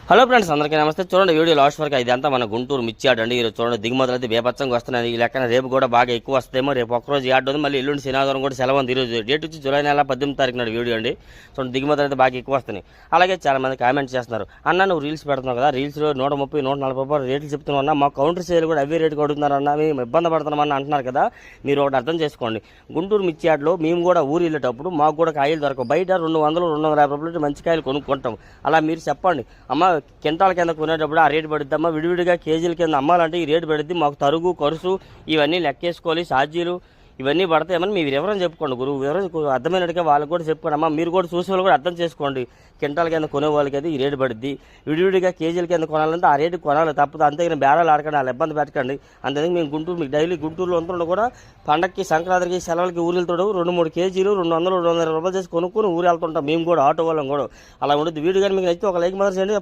Hello friends, అందరికీ నమస్తే. చూడండి వీడియో లాస్ట్ వరకు ఇదంతా మన గుంటూరు మిర్చి యార్డ్ అండి. ఈరోజు చూడండి దిగుమతులు అయితే బేపచ్చంగా వస్తున్నాయి. ఈ లెక్కన రేపు కూడా బాగా ఎక్కువ వస్తాయేమో. రేపు ఒక్కరోజు యార్డ్ ఉంది, మళ్ళీ ఎల్లుండి శనివారం కూడా సెలవు ఉంది. ఈరోజు డేట్ వచ్చి జూలై నెల 18 తారీఖు నాడు వీడియో అండి. చూడండి దిగుమతులు అయితే బాగా ఎక్కువ వస్తున్నాయి. అలాగే చాలా మంది కామెంట్ చేస్తున్నారు, అన్న నువ్వు రీల్స్ పెడుతున్నావు కదా, రీల్స్లో 130, 140 రూపాయలు రేట్లు చెప్తున్నా, మా కౌంటర్ సేల్ కూడా అవే రేటుకి అడుగుతున్నారు అన్న, మేము ఇబ్బంది పడుతున్నామని అంటున్నారు కదా. మీరు ఒకటి అర్థం చేసుకోండి, గుంటూరు మిర్చి యార్డ్లో మేము కూడా ఊరు వెళ్ళేటప్పుడు మాకు కూడా కాయలు దొరకవు. బయట 200, 250 రూపాయలు మంచి కాయలు కొనుక్కుంటాం. అలా మీరు చెప్పండి, అమ్మ కింటాల కింద కొనేటప్పుడు ఆ రేటు పడుద్దమ్మా, విడివిడిగా కేజీల కింద అమ్మాలంటే ఈ రేటు పడుద్ది, మాకు తరుగు ఖర్చు ఇవన్నీ లెక్కేసుకోవాలి, ఛార్జీలు ఇవన్నీ పడతాయమని మీరు వివరం చెప్పుకోండి. వివరం అర్థమైనట్టుగా వాళ్ళకి కూడా చెప్పుకోండి. అమ్మ మీరు కూడా చూసే వాళ్ళు కూడా అర్థం చేసుకోండి, కింటాల కింద కొనే వాళ్ళకి అయితే ఈ రేటు పడుద్ది, విడివిడిగా కేజీల కింద కొనాలంటే ఆ రేటు కొనాలి తప్పదు. అంతేగాని బేరాలు ఆడకండి, వాళ్ళు ఇబ్బంది పెట్టకండి. అంతేందుకు మేము మీకు డైలీ గుంటూరులో ఉంటుండే కూడా పండగకి, సంక్రాంతికి, సెలవులకి ఊరు వెళ్తాడు 2-3 కేజీలు 200, 250 రూపాయలు చేసి కొనుక్కొని ఊరు వెళ్తుంటాం మేము కూడా, ఆటో వాళ్ళం కూడా. అలా ఉండదు. వీడియో కానీ మీకు నచ్చితే ఒక లైక్ మాత్రం చేయండి.